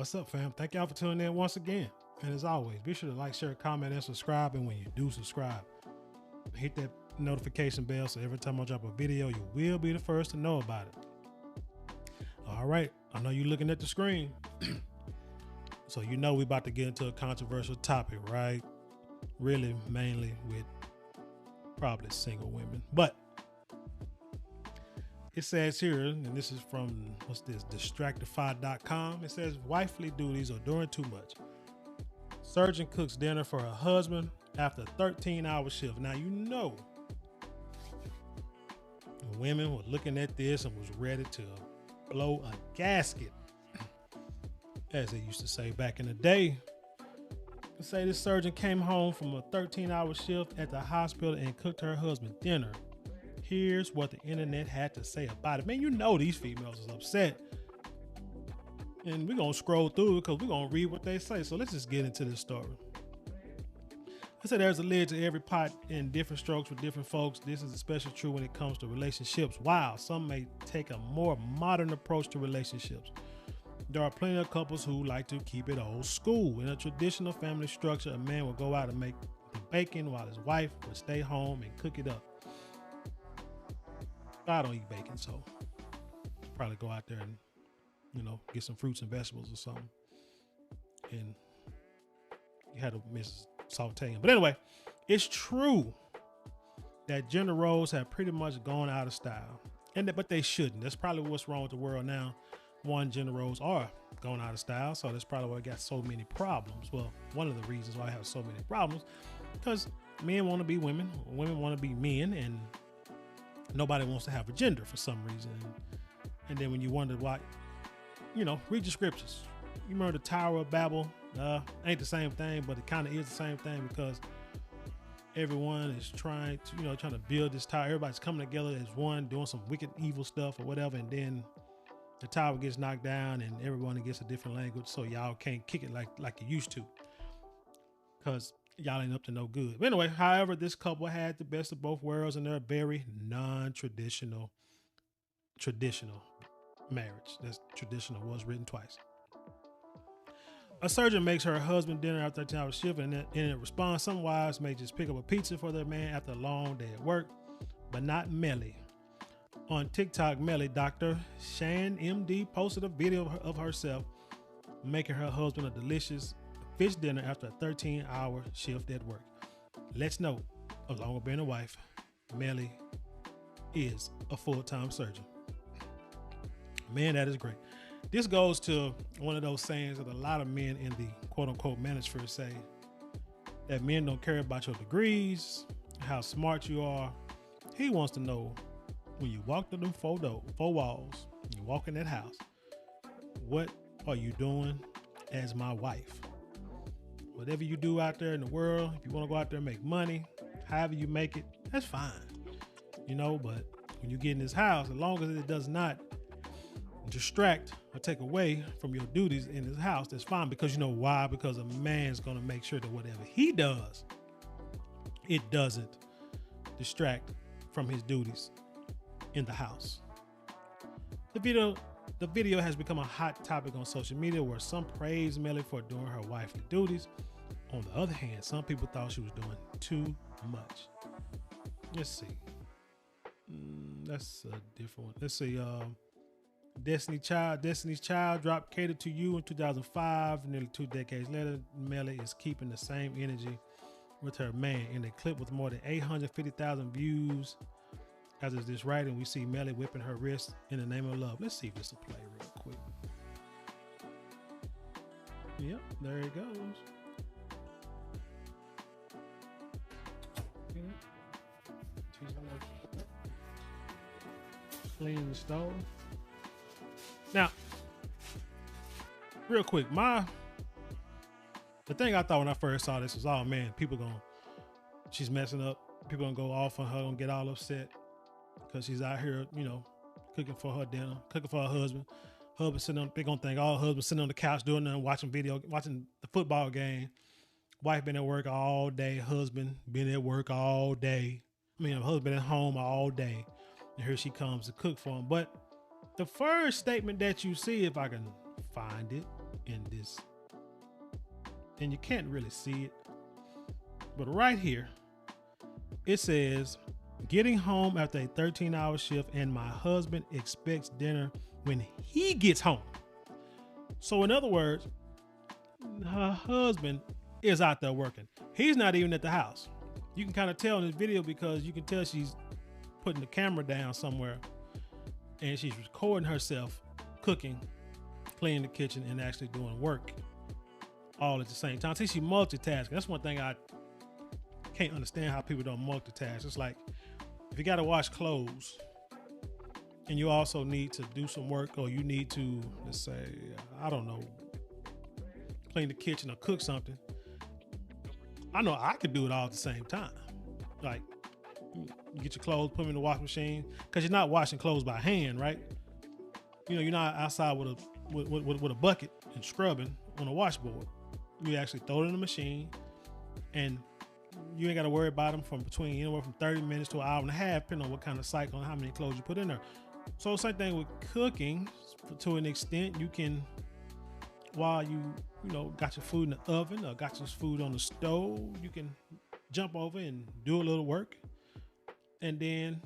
What's up, fam? Thank y'all for tuning in once again. And as always, be sure to like, share, comment, and subscribe. And when you do subscribe, hit that notification bell so every time I drop a video, you will be the first to know about it. All right, I know you're looking at the screen. So you know we're about to get into a controversial topic, right? Really, mainly with probably single women. But it says here, and this is from, distractify.com. It says wifely duties are doing too much. Surgeon cooks dinner for her husband after a 13-hour shift. Now, you know, women were looking at this and was ready to blow a gasket, as they used to say back in the day. Say this surgeon came home from a 13-hour shift at the hospital and cooked her husband dinner. Here's what the internet had to say about it. Man, you know these females is upset. And we're going to scroll through it because we're going to read what they say. So let's just get into this story. I said there's a lid to every pot in different strokes for different folks. This is especially true when it comes to relationships. While some may take a more modern approach to relationships, there are plenty of couples who like to keep it old school. In a traditional family structure, a man will go out and make the bacon while his wife would stay home and cook it up. I don't eat bacon, so probably go out there and, get some fruits and vegetables or something. And you had to miss sauteing. But anyway, it's true that gender roles have pretty much gone out of style, but they shouldn't. That's probably what's wrong with the world now. One, gender roles are going out of style, so that's probably why we got so many problems. Well, one of the reasons why I have so many problems, because men want to be women, women want to be men, and nobody wants to have a gender for some reason. And then when you wonder why, read the scriptures. You remember the Tower of Babel? Ain't the same thing, but it kind of is the same thing, because everyone is trying to build this tower. Everybody's coming together as one, doing some wicked, evil stuff or whatever, and then the tower gets knocked down and everyone gets a different language, so y'all can't kick it like you used to, because y'all ain't up to no good. But anyway, however, this couple had the best of both worlds, and they're a very non-traditional marriage. That's traditional was written twice. A surgeon makes her husband dinner after a 13-hour shift, and in response, some wives may just pick up a pizza for their man after a long day at work, but not Melly. On TikTok, Melly, Dr. Shan MD, posted a video of herself making her husband a delicious fish dinner after a 13-hour shift at work. Let's note, along with being a wife, Melly is a full-time surgeon. Man, that is great. This goes to one of those sayings that a lot of men in the quote-unquote manosphere say, that men don't care about your degrees, how smart you are. He wants to know, when you walk through them four walls, you walk in that house, what are you doing as my wife? Whatever you do out there in the world, if you want to go out there and make money, however you make it, that's fine. But when you get in this house, as long as it does not distract or take away from your duties in this house, that's fine. Because you know why? Because a man's going to make sure that whatever he does, it doesn't distract from his duties in the house. The video has become a hot topic on social media, where some praise Melly for doing her wifely duties. On the other hand, some people thought she was doing too much. Let's see. That's a different one. Let's see. Destiny's Child dropped Cater to You in 2005. Nearly 2 decades later, Melly is keeping the same energy with her man. In a clip with more than 850,000 views, as is this writing, we see Melly whipping her wrist in the name of love. Let's see if this will play real quick. Yep, there it goes. Clean the stove. Now, real quick, the thing I thought when I first saw this was, oh man, she's messing up. People gonna go off on her and get all upset because she's out here, cooking for her dinner, cooking for her husband. Husband sitting on, they gonna think all husbands sitting on the couch doing nothing, watching the football game. Wife been at work all day. Husband been at work all day. Husband at home all day. And here she comes to cook for him. But the first statement that you see, if I can find it, in this, and you can't really see it, but right here it says, getting home after a 13-hour shift and my husband expects dinner when he gets home. So in other words, her husband is out there working. He's not even at the house. You can kind of tell in this video because you can tell she's putting the camera down somewhere and she's recording herself cooking, cleaning the kitchen, and actually doing work all at the same time. See, she multitasking. That's one thing I can't understand, how people don't multitask. It's like if you got to wash clothes and you also need to do some work, or you need to, let's say, I don't know, clean the kitchen or cook something. I know I could do it all at the same time. Like, you get your clothes, put them in the washing machine, because you're not washing clothes by hand, right? You know, you're not outside with a bucket and scrubbing on a washboard. You actually throw it in the machine, and you ain't got to worry about them from between anywhere from 30 minutes to an hour and a half, depending on what kind of cycle and how many clothes you put in there. So same thing with cooking. To an extent, you can, while you got your food in the oven or got your food on the stove, you can jump over and do a little work, and then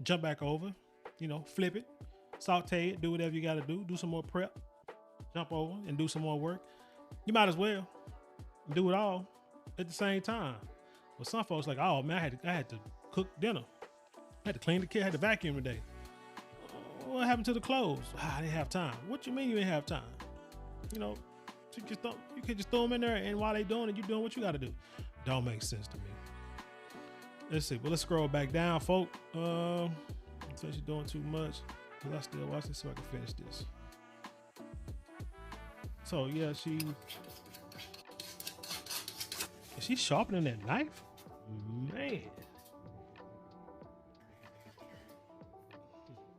jump back over, flip it, saute it, do whatever you got to do some more prep, jump over and do some more work. You might as well do it all at the same time. But some folks like, oh man, I had to cook dinner, I had to clean the kitchen, I had to vacuum today. What happened to the clothes? I didn't have time. What you mean you didn't have time? You could just throw them in there, and while they doing it, you doing what you got to do. Don't make sense to me. Let's see. Well, let's scroll back down, folk. So she's doing too much. I still watch this so I can finish this. So yeah, she's sharpening that knife, man.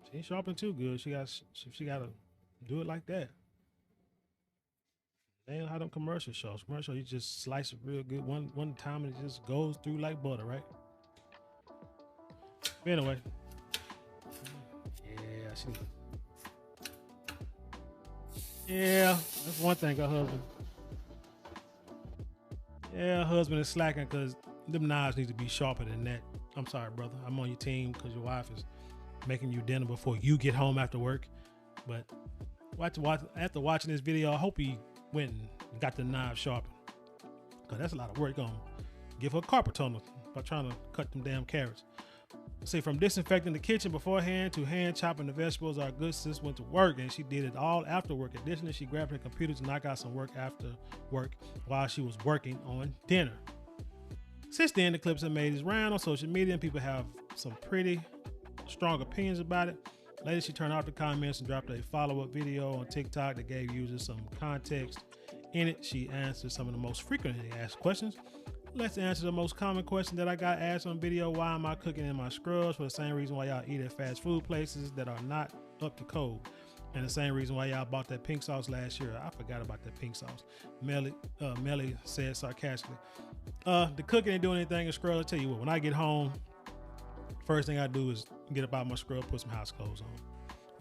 She ain't sharpening too good. She got to do it like that. Ain't how them commercial shows. Commercial, you just slice it real good one time and it just goes through like butter, right? But anyway, that's one thing. Her husband, husband is slacking because them knives need to be sharper than that. I'm sorry, brother. I'm on your team because your wife is making you dinner before you get home after work. But after watching this video, I hope he went and got the knife sharpened, because that's a lot of work. Gonna give her carpet tunnel by trying to cut them damn carrots. See, from disinfecting the kitchen beforehand to hand chopping the vegetables, our good sis went to work, and she did it all after work. Additionally, she grabbed her computer to knock out some work after work while she was working on dinner. Since then, the clips have made its round on social media, and people have some pretty strong opinions about it. Later, she turned off the comments and dropped a follow-up video on TikTok that gave users some context. In it, she answered some of the most frequently asked questions. Let's answer the most common question that I got asked on video. Why am I cooking in my scrubs? For the same reason why y'all eat at fast food places that are not up to code. And the same reason why y'all bought that pink sauce last year. I forgot about that pink sauce. Melly said sarcastically. The cooking ain't doing anything in scrubs. I tell you what, when I get home, first thing I do is get up out my scrub, put some house clothes on.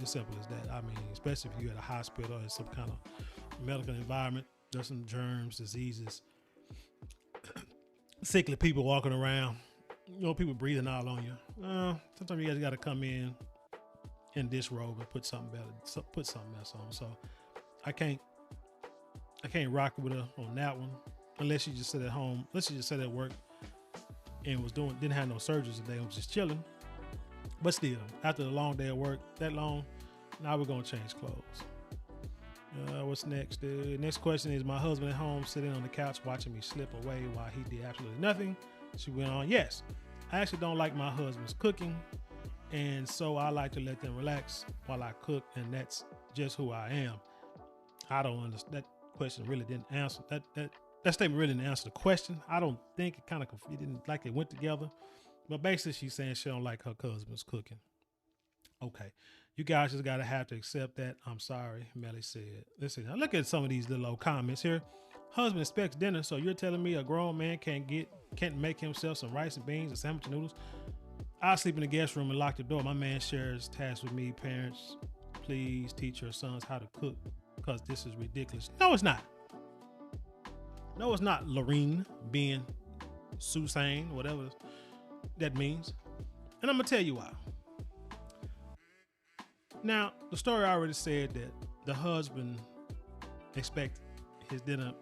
It's simple as that. I mean, especially if you're at a hospital or in some kind of medical environment, there's some germs, diseases, sickly people walking around, people breathing all on you. Sometimes you guys got to come in disrobe and put something better, put something else on. So I can't rock with her on that one, unless she just sit at home, unless she just sat at work and didn't have no surgeries today, was just chilling. But still, after the long day of work, now we're gonna change clothes. What's next? The next question is, my husband at home sitting on the couch watching me slip away while he did absolutely nothing. She went on, yes, I actually don't like my husband's cooking, and so I like to let them relax while I cook, and that's just who I am. I don't understand. That question really didn't answer that statement really didn't answer the question. I don't think it didn't like it went together. But basically she's saying she don't like her husband's cooking. Okay. You guys just gotta have to accept that. I'm sorry, Melly said. Listen, now look at some of these little old comments here. Husband expects dinner, so you're telling me a grown man can't make himself some rice and beans, a sandwich and noodles? I sleep in the guest room and lock the door. My man shares tasks with me. Parents, please teach your sons how to cook because this is ridiculous. No, it's not. No, it's not. Lorene being Suzanne, whatever that means. And I'm going to tell you why. Now, the story already said that the husband expects his dinner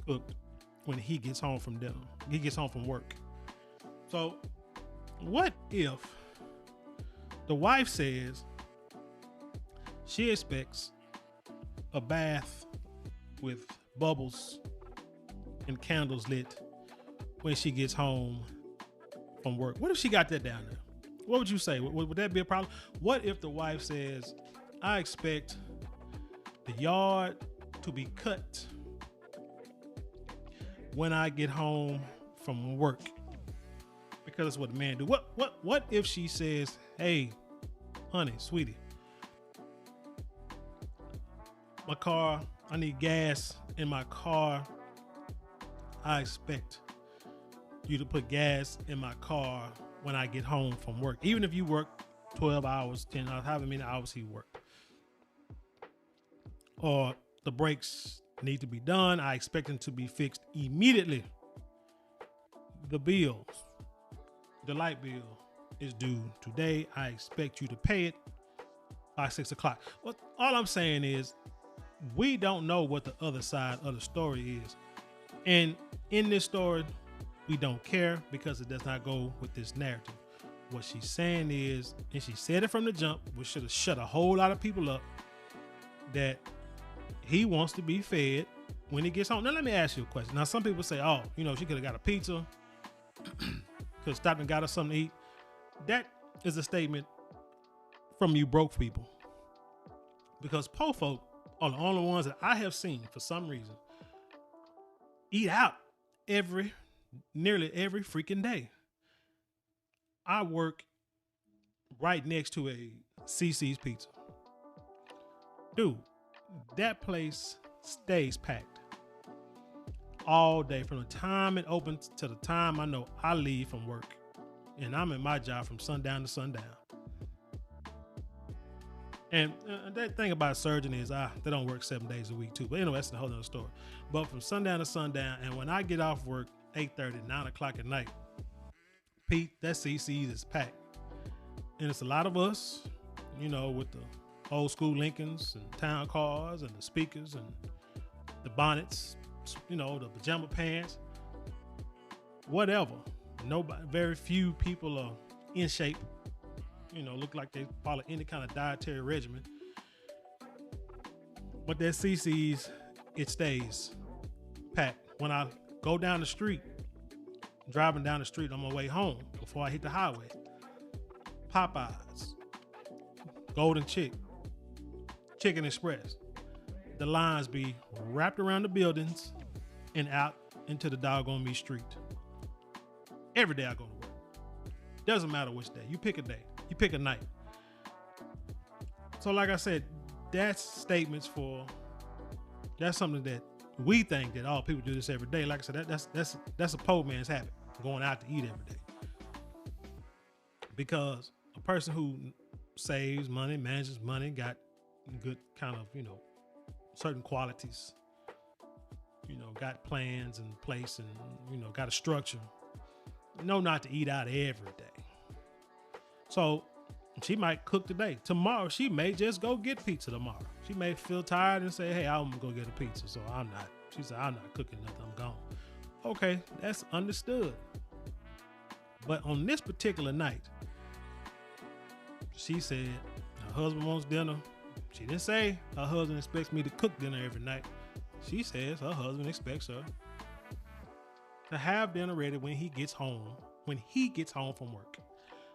cooked when he gets home from dinner. He gets home from work. So, what if the wife says she expects a bath with bubbles and candles lit when she gets home from work? What if she got that down there? What would you say? Would that be a problem? What if the wife says, I expect the yard to be cut when I get home from work? Because that's what the man do. What if she says, hey, honey, sweetie, my car, I need gas in my car. I expect you to put gas in my car when I get home from work. Even if you work 12 hours, 10 hours, however many hours he worked. Or the brakes need to be done. I expect them to be fixed immediately. The bills, the light bill is due today. I expect you to pay it by 6 o'clock. Well, all I'm saying is we don't know what the other side of the story is. And in this story, we don't care because it does not go with this narrative. What she's saying is, and she said it from the jump, which should have shut a whole lot of people up, that he wants to be fed when he gets home. Now, let me ask you a question. Now, some people say, oh, she could have got a pizza, could have stopped and got us something to eat. That is a statement from you broke people. Because po folk are the only ones that I have seen, for some reason, eat out nearly every freaking day. I work right next to a CC's Pizza. Dude, that place stays packed all day from the time it opens to the time I know I leave from work. And I'm in my job from sundown to sundown. And that thing about a surgeon is they don't work 7 days a week too. But anyway, that's a whole nother story. But from sundown to sundown, and when I get off work, 8:30, 9 o'clock at night, Pete, that CC's is packed. And it's a lot of us, with the old school Lincolns and town cars and the speakers and the bonnets, the pajama pants, whatever. Nobody, very few people are in shape, look like they follow any kind of dietary regimen. But that CC's, it stays packed. When I go down the street, driving down the street on my way home before I hit the highway, Popeyes, Golden Chick, Chicken Express, the lines be wrapped around the buildings and out into the doggone me street. Every day I go to work. Doesn't matter which day. You pick a day. You pick a night. So like I said, that's something that we think that all people do this every day. Like I said, that's a poor man's habit, going out to eat every day. Because a person who saves money, manages money, got good kind of, certain qualities, got plans in place and, got a structure, know not to eat out every day. So she might cook today. Tomorrow, she may just go get pizza tomorrow. She may feel tired and say, hey, I'm going to go get a pizza. So she said, I'm not cooking nothing. I'm gone. Okay, that's understood. But on this particular night, she said her husband wants dinner. She didn't say her husband expects me to cook dinner every night. She says her husband expects her to have dinner ready when he gets home from work.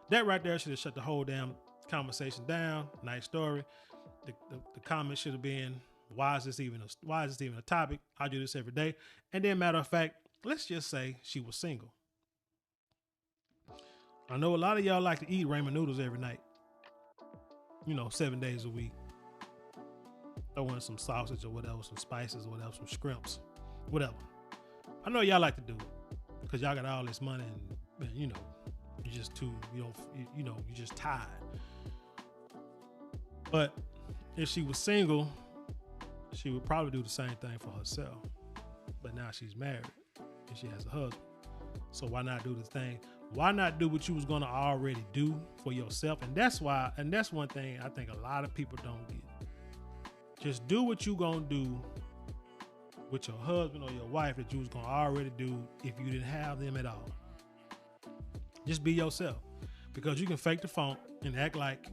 That right there should have shut the whole damn conversation down. Nice story. The comment should have been, why is this even a topic? I do this every day. And then, matter of fact, let's just say she was single. I know a lot of y'all like to eat ramen noodles every night. 7 days a week. Throw in some sausage or whatever, some spices or whatever, some shrimps, whatever. I know y'all like to do it because y'all got all this money and you're just tired. But if she was single she would probably do the same thing for herself. But now she's married and she has a husband. So why not do the thing? Why not do what you was gonna already do for yourself? And that's one thing I think a lot of people don't get. Just do what you gonna do with your husband or your wife that you was gonna already do if you didn't have them at all. Just be yourself. Because you can fake the funk and act like,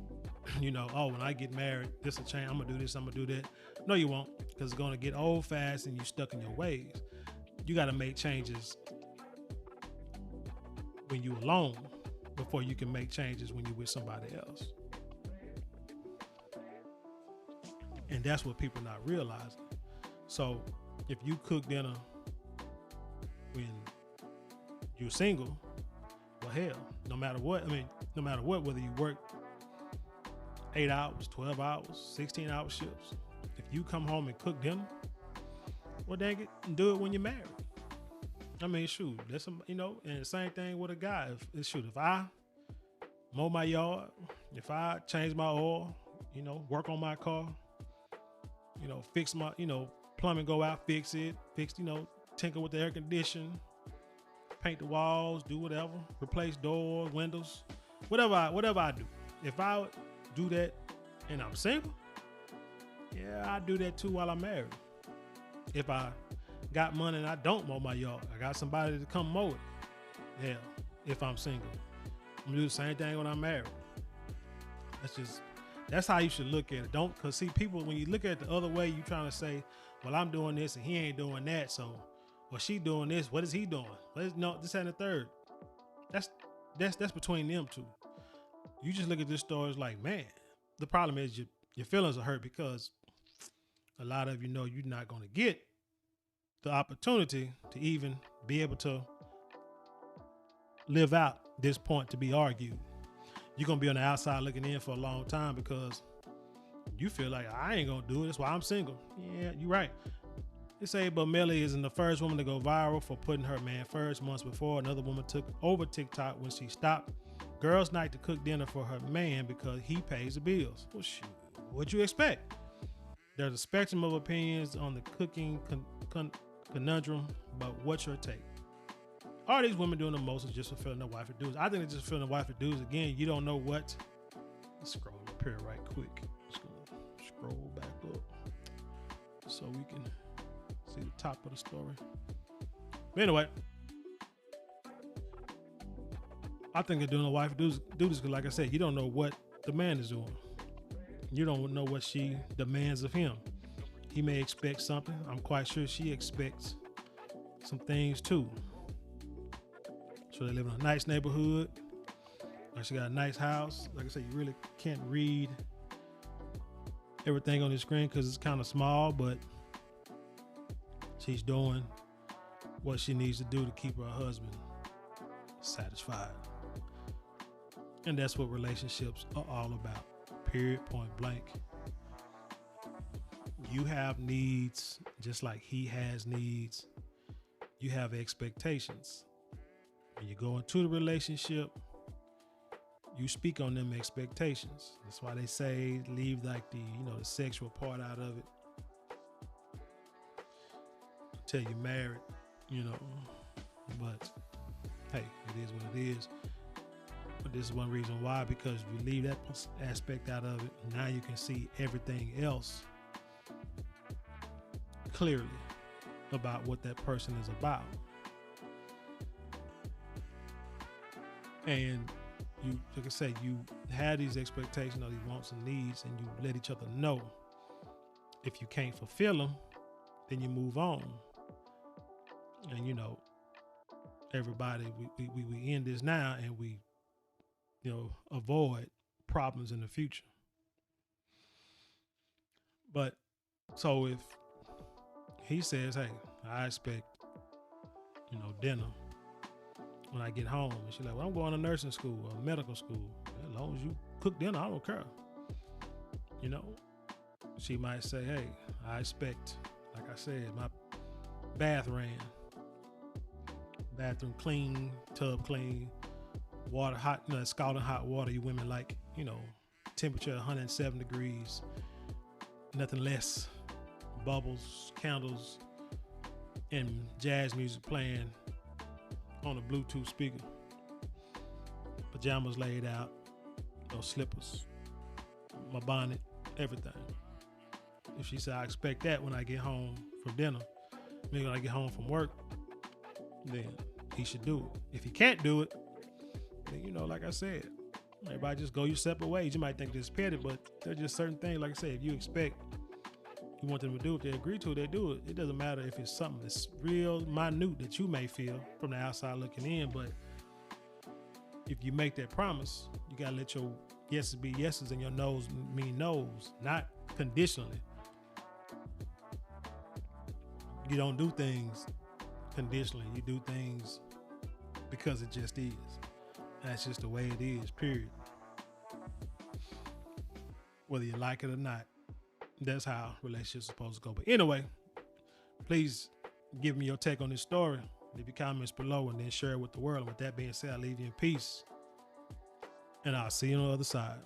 oh, when I get married, this will change. I'm gonna do this, I'm gonna do that. No, you won't, because it's gonna get old fast and you're stuck in your ways. You gotta make changes when you're alone before you can make changes when you're with somebody else. And that's what people not realizing. So if you cook dinner when you're single, well, hell, no matter what, whether you work 8 hours, 12 hours, 16-hour shifts, if you come home and cook dinner, well, dang it, do it when you're married. Shoot, that's and the same thing with a guy. If I mow my yard, if I change my oil, work on my car, fix my, plumbing go out, fix, tinker with the air conditioning, paint the walls, do whatever, replace doors, windows, whatever I do. If I do that and I'm single, yeah, I do that too while I'm married. If I got money and I don't mow my yard, I got somebody to come mow it. Hell, if I'm single, I'm gonna do the same thing when I'm married. That's how you should look at it. Cause see, people, when you look at it the other way, you trying to say, well, I'm doing this and he ain't doing that. So, well, she doing this. What is he doing? This and the third. That's between them two. You just look at this story as like, man, the problem is your feelings are hurt because a lot of you're not going to get the opportunity to even be able to live out this point to be argued. You're going to be on the outside looking in for a long time because you feel like I ain't going to do it. That's why I'm single. Yeah, you're right. They say, but Melly isn't the first woman to go viral for putting her man first. Months before, another woman took over TikTok when she stopped girls' night to cook dinner for her man because he pays the bills. Well, shoot, what'd you expect? There's a spectrum of opinions on the cooking conundrum, but what's your take? Are these women doing the most or just fulfilling their wifey duties? I think they're just fulfilling their wifey duties. Again, you don't know what. Let's scroll up here right quick. Just gonna scroll back up so we can see the top of the story. But anyway, I think they're doing the wifey duties because, like I said, you don't know what the man is doing. You don't know what she demands of him. He may expect something. I'm quite sure she expects some things too. So they live in a nice neighborhood. Like she got a nice house. Like I said, you really can't read everything on the screen because it's kind of small, but she's doing what she needs to do to keep her husband satisfied. And that's what relationships are all about. Period, point blank. You have needs just like he has needs. You have expectations. When you go into the relationship, you speak on them expectations. That's why they say leave like the sexual part out of it until you're married, But hey, it is what it is. But this is one reason why, because you leave that aspect out of it, now you can see everything else clearly about what that person is about. And you, like I said, you have these expectations or these wants and needs, and you let each other know. If you can't fulfill them, then you move on. And everybody, we end this now, and we avoid problems in the future. But so if he says, hey, I expect dinner when I get home, and she's like, well, I'm going to nursing school or medical school. As long as you cook dinner, I don't care. She might say, hey, I expect, like I said, my bath ran, bathroom clean, tub clean, water hot, scalding hot water. You women like, temperature 107 degrees, nothing less. bubbles, candles, and jazz music playing on a Bluetooth speaker. Pajamas laid out, those slippers, my bonnet, everything. If she said, I expect that when I get home from dinner, maybe when I get home from work, then he should do it. If he can't do it, then, like I said, everybody just go your separate ways. You might think this is petty, but there's just certain things, like I said, if you want them to do it, they agree to it, they do it. It doesn't matter if it's something that's real minute that you may feel from the outside looking in, but if you make that promise, you gotta let your yeses be yeses and your no's mean no's, not conditionally. You don't do things conditionally. You do things because it just is. That's just the way it is, period. Whether you like it or not, that's how relationships are supposed to go. But anyway, please give me your take on this story. Leave your comments below and then share it with the world. And with that being said, I leave you in peace. And I'll see you on the other side.